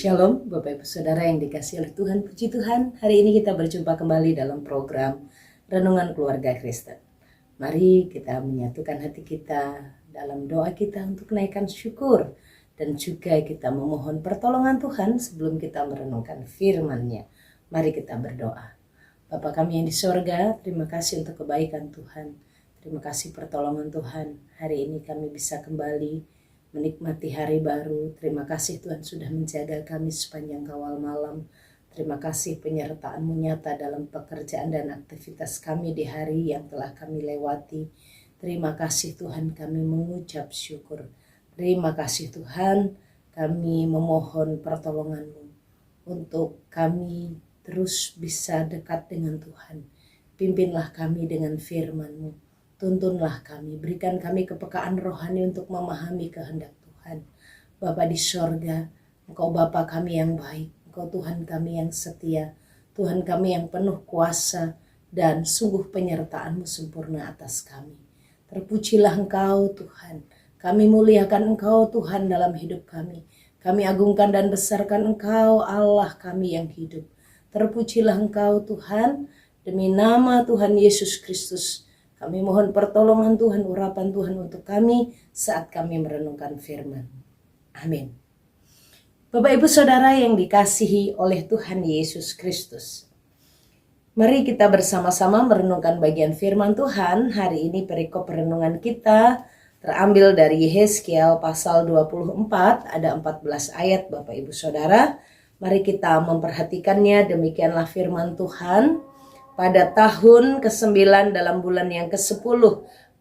Shalom Bapak Ibu Saudara yang dikasihi oleh Tuhan, puji Tuhan. Hari ini kita berjumpa kembali dalam program Renungan Keluarga Kristen. Mari kita menyatukan hati kita dalam doa kita untuk menaikkan syukur. Dan juga kita memohon pertolongan Tuhan sebelum kita merenungkan firman-Nya. Mari kita berdoa. Bapa kami yang di sorga, terima kasih untuk kebaikan Tuhan. Terima kasih pertolongan Tuhan. Hari ini kami bisa kembali menikmati hari baru. Terima kasih Tuhan sudah menjaga kami sepanjang kawal malam. Terima kasih penyertaan-Mu nyata dalam pekerjaan dan aktivitas kami di hari yang telah kami lewati. Terima kasih Tuhan, kami mengucap syukur. Terima kasih Tuhan, kami memohon pertolongan-Mu untuk kami terus bisa dekat dengan Tuhan. Pimpinlah kami dengan firman-Mu. Tuntunlah kami, berikan kami kepekaan rohani untuk memahami kehendak Tuhan. Bapa di sorga, Engkau Bapa kami yang baik, Engkau Tuhan kami yang setia, Tuhan kami yang penuh kuasa, dan sungguh penyertaan-Mu sempurna atas kami. Terpujilah Engkau Tuhan, kami muliakan Engkau Tuhan dalam hidup kami. Kami agungkan dan besarkan Engkau Allah kami yang hidup. Terpujilah Engkau Tuhan, demi nama Tuhan Yesus Kristus. Kami mohon pertolongan Tuhan, urapan Tuhan untuk kami saat kami merenungkan firman. Amin. Bapak Ibu Saudara yang dikasihi oleh Tuhan Yesus Kristus. Mari kita bersama-sama merenungkan bagian firman Tuhan. Hari ini perikop renungan kita terambil dari Yehezkiel pasal 24, ada 14 ayat Bapak Ibu Saudara. Mari kita memperhatikannya, demikianlah firman Tuhan. Pada tahun ke-9 dalam bulan yang ke-10,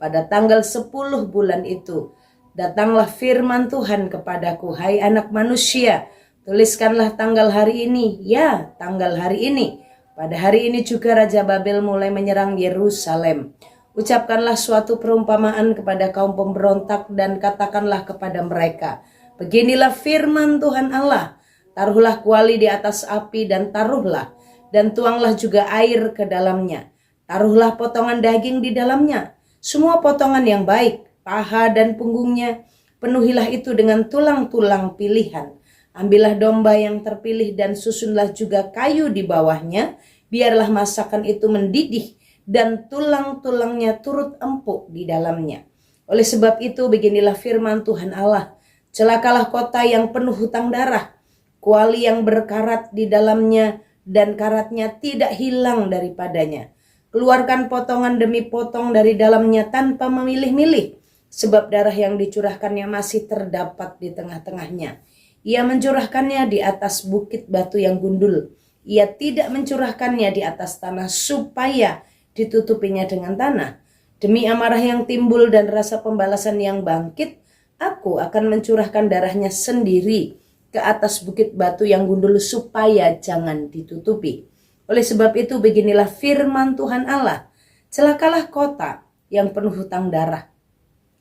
pada tanggal 10 bulan itu, datanglah firman Tuhan kepadaku, hai anak manusia, tuliskanlah tanggal hari ini, ya tanggal hari ini. Pada hari ini juga Raja Babel mulai menyerang Yerusalem. Ucapkanlah suatu perumpamaan kepada kaum pemberontak dan katakanlah kepada mereka, beginilah firman Tuhan Allah, taruhlah kuali di atas api dan taruhlah, dan tuanglah juga air ke dalamnya. Taruhlah potongan daging di dalamnya, semua potongan yang baik, paha dan punggungnya. Penuhilah itu dengan tulang-tulang pilihan. Ambillah domba yang terpilih dan susunlah juga kayu di bawahnya. Biarlah masakan itu mendidih dan tulang-tulangnya turut empuk di dalamnya. Oleh sebab itu beginilah firman Tuhan Allah. Celakalah kota yang penuh hutang darah, kuali yang berkarat di dalamnya, dan karatnya tidak hilang daripadanya. Keluarkan potongan demi potong dari dalamnya tanpa memilih-milih, sebab darah yang dicurahkannya masih terdapat di tengah-tengahnya. Ia mencurahkannya di atas bukit batu yang gundul. Ia tidak mencurahkannya di atas tanah supaya ditutupinya dengan tanah. Demi amarah yang timbul dan rasa pembalasan yang bangkit, aku akan mencurahkan darahnya sendiri ke atas bukit batu yang gundul supaya jangan ditutupi. Oleh sebab itu beginilah firman Tuhan Allah. Celakalah kota yang penuh hutang darah.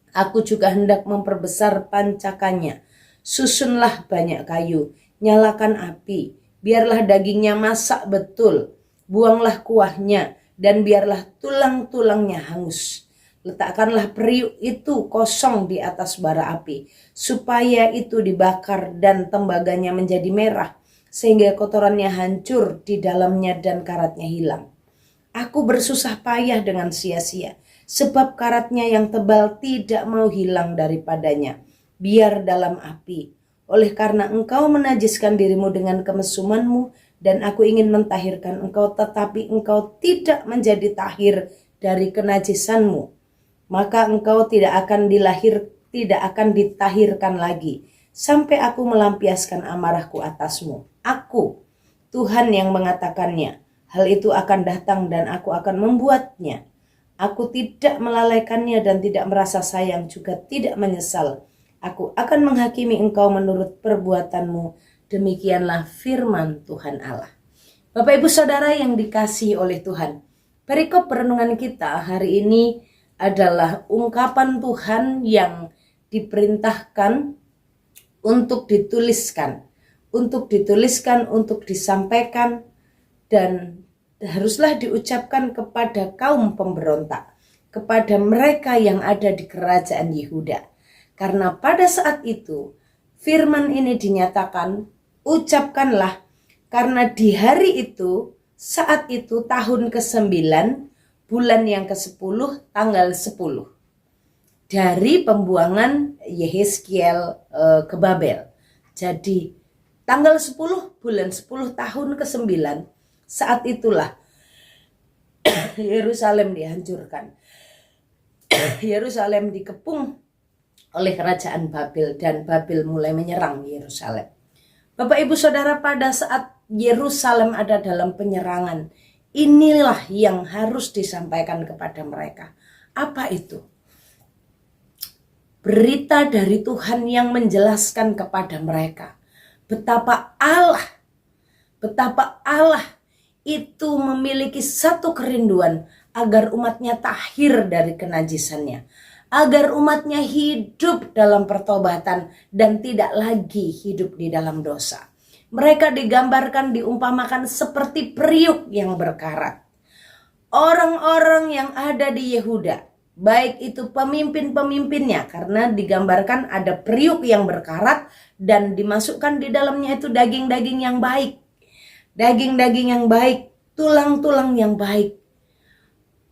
Aku juga hendak memperbesar pancakannya. Susunlah banyak kayu, nyalakan api, biarlah dagingnya masak betul, buanglah kuahnya, dan biarlah tulang-tulangnya hangus. Letakkanlah periuk itu kosong di atas bara api, supaya itu dibakar dan tembaganya menjadi merah, sehingga kotorannya hancur di dalamnya dan karatnya hilang. Aku bersusah payah dengan sia-sia, sebab karatnya yang tebal tidak mau hilang daripadanya, biar dalam api. Oleh karena engkau menajiskan dirimu dengan kemesumanmu, dan aku ingin mentahirkan engkau, tetapi engkau tidak menjadi tahir dari kenajisanmu, maka engkau tidak akan ditahirkan lagi, sampai aku melampiaskan amarahku atasmu. Aku, Tuhan yang mengatakannya, hal itu akan datang dan aku akan membuatnya. Aku tidak melalaikannya dan tidak merasa sayang, juga tidak menyesal. Aku akan menghakimi engkau menurut perbuatanmu. Demikianlah firman Tuhan Allah. Bapak Ibu Saudara yang dikasihi oleh Tuhan, perikop perenungan kita hari ini adalah ungkapan Tuhan yang diperintahkan untuk dituliskan, untuk disampaikan, dan haruslah diucapkan kepada kaum pemberontak, kepada mereka yang ada di kerajaan Yehuda. Karena pada saat itu firman ini dinyatakan ucapkanlah, karena di hari itu, saat itu tahun ke-9, bulan yang ke-10, tanggal 10 dari pembuangan Yehezkiel ke Babel. Jadi tanggal 10 bulan 10 tahun ke-9, saat itulah Yerusalem dihancurkan. Yerusalem dikepung oleh kerajaan Babel dan Babel mulai menyerang Yerusalem. Bapak Ibu Saudara, pada saat Yerusalem ada dalam penyerangan, inilah yang harus disampaikan kepada mereka. Apa itu? Berita dari Tuhan yang menjelaskan kepada mereka betapa Allah itu memiliki satu kerinduan agar umatnya tahir dari kenajisannya, agar umatnya hidup dalam pertobatan dan tidak lagi hidup di dalam dosa. Mereka digambarkan, diumpamakan seperti periuk yang berkarat. Orang-orang yang ada di Yehuda, baik itu pemimpin-pemimpinnya, karena digambarkan ada periuk yang berkarat dan dimasukkan di dalamnya itu daging-daging yang baik. Daging-daging yang baik, tulang-tulang yang baik.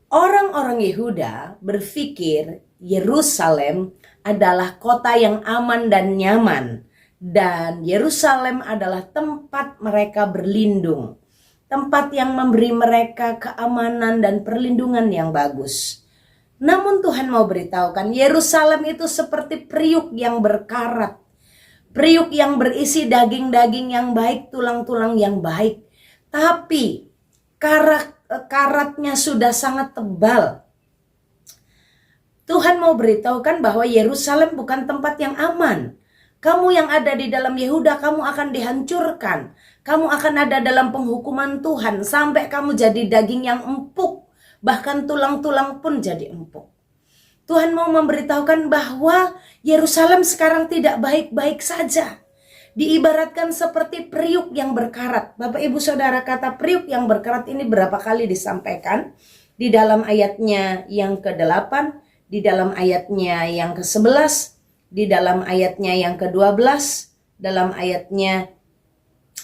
Orang-orang Yehuda berpikir Yerusalem adalah kota yang aman dan nyaman, dan Yerusalem adalah tempat mereka berlindung, tempat yang memberi mereka keamanan dan perlindungan yang bagus. Namun Tuhan mau beritahukan, Yerusalem itu seperti periuk yang berkarat, periuk yang berisi daging-daging yang baik, tulang-tulang yang baik, tapi karatnya sudah sangat tebal. Tuhan mau beritahukan bahwa Yerusalem bukan tempat yang aman. Kamu yang ada di dalam Yehuda, kamu akan dihancurkan. Kamu akan ada dalam penghukuman Tuhan sampai kamu jadi daging yang empuk. Bahkan tulang-tulang pun jadi empuk. Tuhan mau memberitahukan bahwa Yerusalem sekarang tidak baik-baik saja. Diibaratkan seperti periuk yang berkarat. Bapak Ibu Saudara, kata periuk yang berkarat ini berapa kali disampaikan? Di dalam ayatnya yang ke-8, di dalam ayatnya yang ke-11, di dalam ayatnya yang ke-12, dalam ayatnya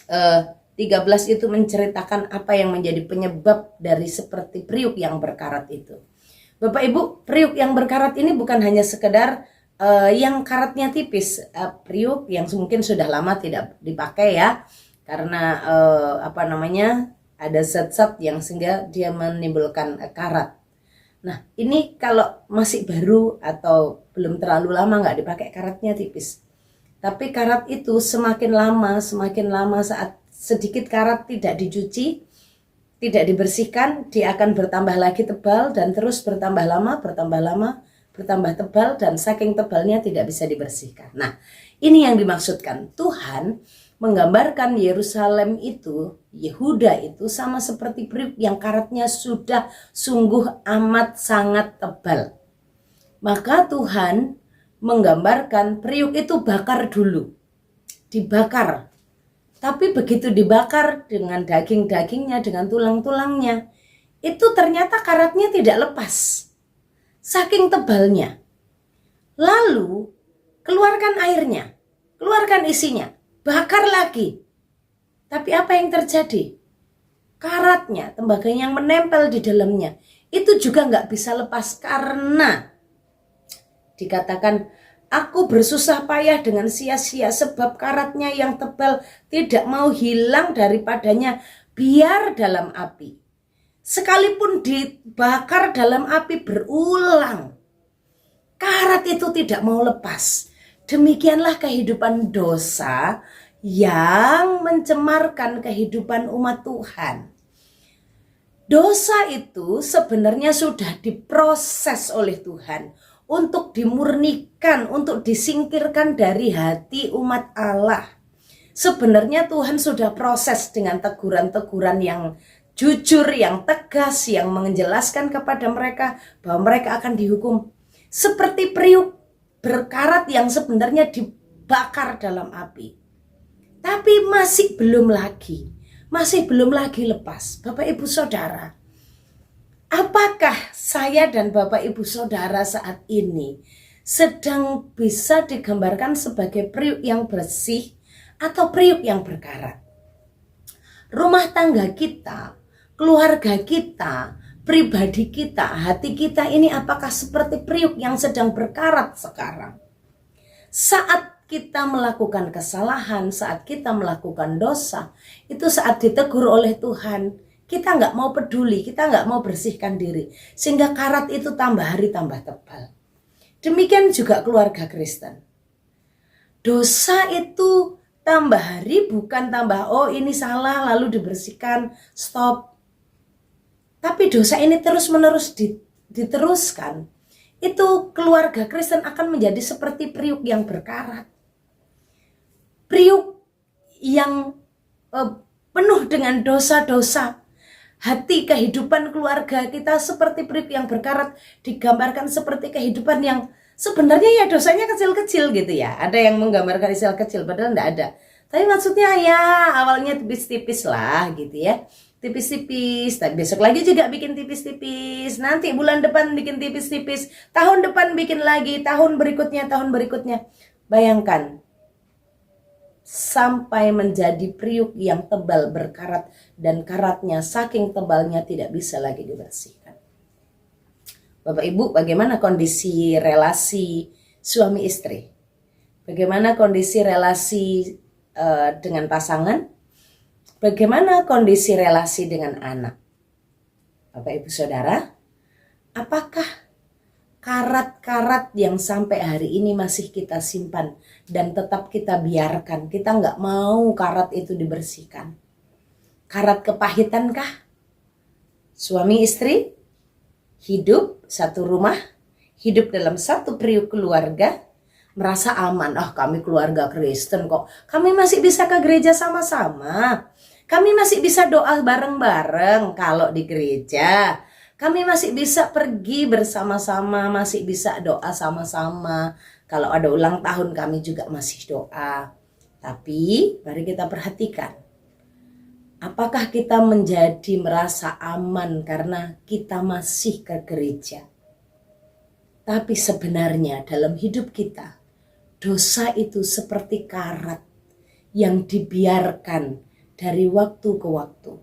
13 itu menceritakan apa yang menjadi penyebab dari seperti periuk yang berkarat itu. Bapak Ibu, periuk yang berkarat ini bukan hanya sekedar yang karatnya tipis, periuk yang mungkin sudah lama tidak dipakai ya, karena ada zat-zat yang sehingga dia menimbulkan karat. Nah, ini kalau masih baru atau belum terlalu lama nggak dipakai, karatnya tipis. Tapi karat itu semakin lama saat sedikit karat tidak dicuci, tidak dibersihkan, dia akan bertambah lagi tebal dan terus bertambah lama, bertambah tebal, dan saking tebalnya tidak bisa dibersihkan. Nah, ini yang dimaksudkan. Tuhan menggambarkan Yerusalem itu, Yehuda itu sama seperti periuk yang karatnya sudah sungguh amat sangat tebal. Maka Tuhan menggambarkan periuk itu bakar dulu, dibakar. Tapi begitu dibakar dengan daging-dagingnya, dengan tulang-tulangnya, itu ternyata karatnya tidak lepas. Saking tebalnya. Lalu keluarkan airnya, keluarkan isinya, bakar lagi. Tapi apa yang terjadi? Karatnya, tembaga yang menempel di dalamnya, itu juga nggak bisa lepas karena dikatakan, aku bersusah payah dengan sia-sia sebab karatnya yang tebal tidak mau hilang daripadanya, biar dalam api. Sekalipun dibakar dalam api berulang, karat itu tidak mau lepas. Demikianlah kehidupan dosa yang mencemarkan kehidupan umat Tuhan. Dosa itu sebenarnya sudah diproses oleh Tuhan untuk dimurnikan, untuk disingkirkan dari hati umat Allah. Sebenarnya Tuhan sudah proses dengan teguran-teguran yang jujur, yang tegas, yang menjelaskan kepada mereka bahwa mereka akan dihukum seperti periuk berkarat yang sebenarnya dibakar dalam api. Tapi masih belum lagi lepas. Bapak Ibu Saudara, apakah saya dan Bapak Ibu Saudara saat ini sedang bisa digambarkan sebagai periuk yang bersih, atau periuk yang berkarat. Rumah tangga kita, keluarga kita, pribadi kita, hati kita ini apakah seperti periuk yang sedang berkarat sekarang? Saat kita melakukan kesalahan, saat kita melakukan dosa, itu saat ditegur oleh Tuhan, kita nggak mau peduli, kita nggak mau bersihkan diri, sehingga karat itu tambah hari tambah tebal. Demikian juga keluarga Kristen. Dosa itu tambah hari bukan tambah, oh ini salah lalu dibersihkan, stop. Tapi dosa ini terus-menerus diteruskan. Itu keluarga Kristen akan menjadi seperti periuk yang berkarat. Periuk yang penuh dengan dosa-dosa. Hati kehidupan keluarga kita seperti periuk yang berkarat, digambarkan seperti kehidupan yang sebenarnya ya dosanya kecil-kecil gitu ya. Ada yang menggambarkan istilah kecil padahal enggak ada. Tapi maksudnya ya awalnya tipis-tipis lah gitu ya. Tipis-tipis, tapi besok lagi juga bikin tipis-tipis, nanti bulan depan bikin tipis-tipis, tahun depan bikin lagi, tahun berikutnya. Bayangkan, sampai menjadi periuk yang tebal berkarat, dan karatnya saking tebalnya tidak bisa lagi dibersihkan. Bapak Ibu, bagaimana kondisi relasi suami istri? Bagaimana kondisi relasi dengan pasangan? Bagaimana kondisi relasi dengan anak? Bapak Ibu Saudara, apakah karat-karat yang sampai hari ini masih kita simpan dan tetap kita biarkan? Kita nggak mau karat itu dibersihkan. Karat kepahitankah? Suami istri hidup satu rumah, hidup dalam satu periuk keluarga, merasa aman. Kami keluarga Kristen kok. Kami masih bisa ke gereja sama-sama. Kami masih bisa doa bareng-bareng kalau di gereja. Kami masih bisa pergi bersama-sama, masih bisa doa sama-sama. Kalau ada ulang tahun kami juga masih doa. Tapi mari kita perhatikan. Apakah kita menjadi merasa aman karena kita masih ke gereja? Tapi sebenarnya dalam hidup kita, dosa itu seperti karat yang dibiarkan dari waktu ke waktu.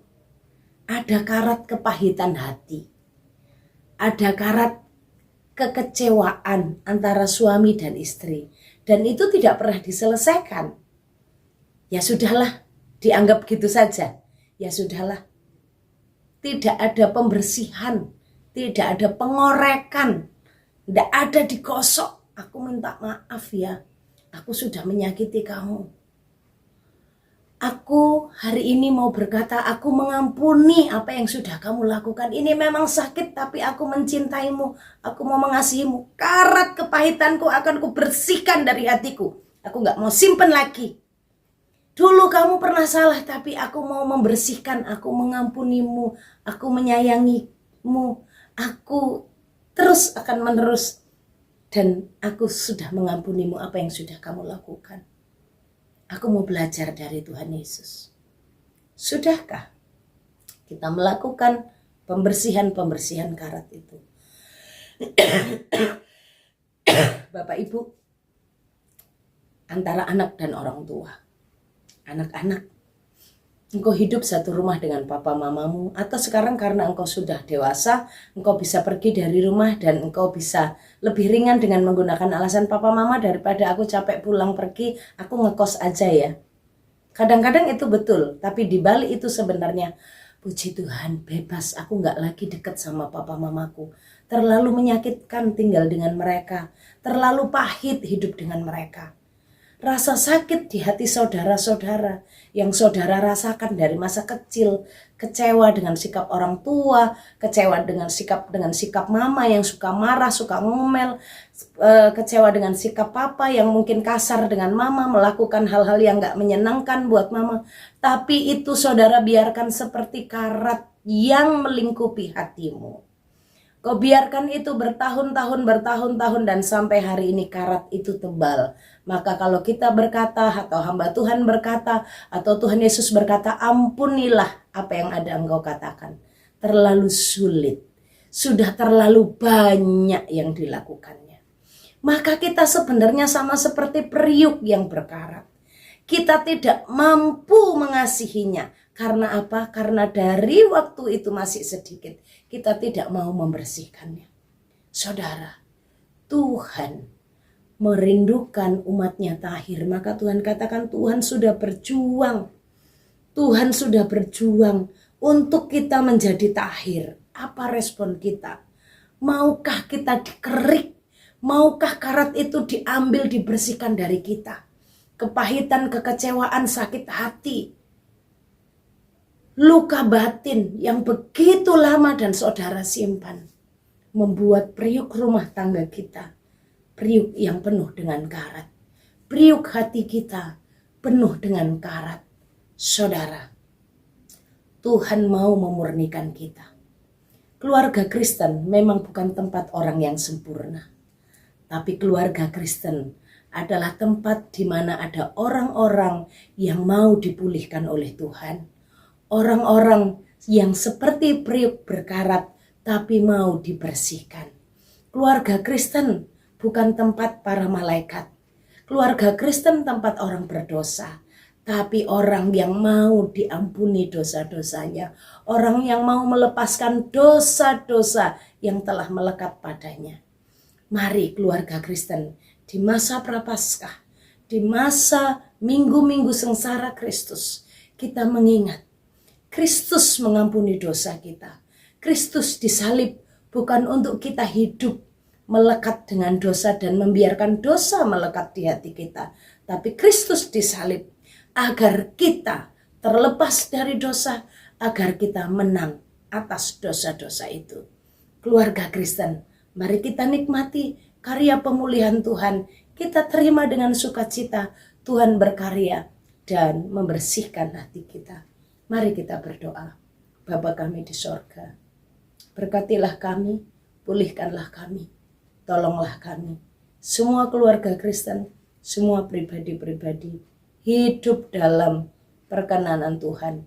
Ada karat kepahitan hati. Ada karat kekecewaan antara suami dan istri. Dan itu tidak pernah diselesaikan. Ya sudahlah, dianggap gitu saja. Ya sudahlah. Tidak ada pembersihan. Tidak ada pengorekan. Tidak ada digosok. Aku minta maaf ya. Aku sudah menyakiti kamu. Aku hari ini mau berkata, aku mengampuni apa yang sudah kamu lakukan. Ini memang sakit, tapi aku mencintaimu. Aku mau mengasihimu. Karat kepahitanku akan kubersihkan dari hatiku. Aku gak mau simpen lagi. Dulu kamu pernah salah, tapi aku mau membersihkan. Aku mengampunimu. Aku menyayangimu. Aku terus akan menerus. Dan aku sudah mengampunimu apa yang sudah kamu lakukan. Aku mau belajar dari Tuhan Yesus. Sudahkah kita melakukan pembersihan karat itu? Bapak Ibu, antara anak dan orang tua. Anak-anak, engkau hidup satu rumah dengan papa mamamu, atau sekarang karena engkau sudah dewasa, engkau bisa pergi dari rumah dan engkau bisa lebih ringan dengan menggunakan alasan papa mama, daripada aku capek pulang pergi, aku ngekos aja ya. Kadang-kadang itu betul, tapi di balik itu sebenarnya, puji Tuhan bebas, aku gak lagi dekat sama papa mamaku. Terlalu menyakitkan tinggal dengan mereka, terlalu pahit hidup dengan mereka. Rasa sakit di hati saudara-saudara yang saudara rasakan dari masa kecil, kecewa dengan sikap orang tua, kecewa dengan sikap mama yang suka marah, suka ngomel, kecewa dengan sikap papa yang mungkin kasar dengan mama, melakukan hal-hal yang gak menyenangkan buat mama. Tapi itu saudara biarkan seperti karat yang melingkupi hatimu. Kau biarkan itu bertahun-tahun dan sampai hari ini karat itu tebal. Maka kalau kita berkata atau hamba Tuhan berkata atau Tuhan Yesus berkata, ampunilah apa yang ada engkau katakan. Terlalu sulit. Sudah terlalu banyak yang dilakukannya. Maka kita sebenarnya sama seperti periuk yang berkarat. Kita tidak mampu mengasihinya. Karena apa? Karena dari waktu itu masih sedikit, kita tidak mau membersihkannya. Saudara, Tuhan merindukan umatnya tahir. Maka Tuhan katakan Tuhan sudah berjuang. Tuhan sudah berjuang untuk kita menjadi tahir. Apa respon kita? Maukah kita dikerik? Maukah karat itu diambil, dibersihkan dari kita? Kepahitan, kekecewaan, sakit hati, luka batin yang begitu lama dan saudara simpan, membuat periuk rumah tangga kita, periuk yang penuh dengan karat. Periuk hati kita penuh dengan karat. Saudara, Tuhan mau memurnikan kita. Keluarga Kristen memang bukan tempat orang yang sempurna. Tapi keluarga Kristen adalah tempat di mana ada orang-orang yang mau dipulihkan oleh Tuhan. Orang-orang yang seperti periuk berkarat tapi mau dibersihkan. Keluarga Kristen bukan tempat para malaikat. Keluarga Kristen tempat orang berdosa. Tapi orang yang mau diampuni dosa-dosanya. Orang yang mau melepaskan dosa-dosa yang telah melekat padanya. Mari keluarga Kristen di masa Prapaskah, di masa minggu-minggu sengsara Kristus, kita mengingat Kristus mengampuni dosa kita. Kristus disalib bukan untuk kita hidup melekat dengan dosa dan membiarkan dosa melekat di hati kita. Tapi Kristus disalib agar kita terlepas dari dosa, agar kita menang atas dosa-dosa itu. Keluarga Kristen, mari kita nikmati karya pemulihan Tuhan. Kita terima dengan sukacita. Tuhan berkarya dan membersihkan hati kita. Mari kita berdoa. Bapa kami di sorga, berkatilah kami, pulihkanlah kami, tolonglah kami. Semua keluarga Kristen, semua pribadi-pribadi hidup dalam perkenanan Tuhan.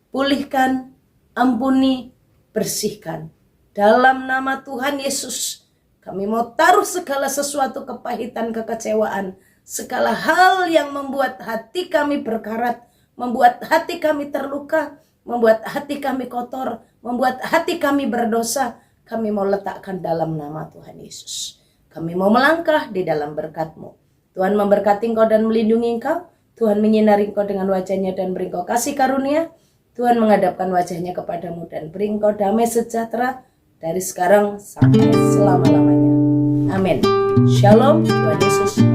Pulihkan, ampuni, bersihkan. Dalam nama Tuhan Yesus, kami mau taruh segala sesuatu kepahitan, kekecewaan, segala hal yang membuat hati kami berkarat, membuat hati kami terluka, membuat hati kami kotor, membuat hati kami berdosa. Kami mau letakkan dalam nama Tuhan Yesus. Kami mau melangkah di dalam berkat-Mu. Tuhan memberkati engkau dan melindungi engkau. Tuhan menyinari engkau dengan wajahnya dan beri engkau kasih karunia. Tuhan menghadapkan wajahnya kepadamu dan beri engkau damai sejahtera dari sekarang sampai selama-lamanya. Amin. Shalom, Tuhan Yesus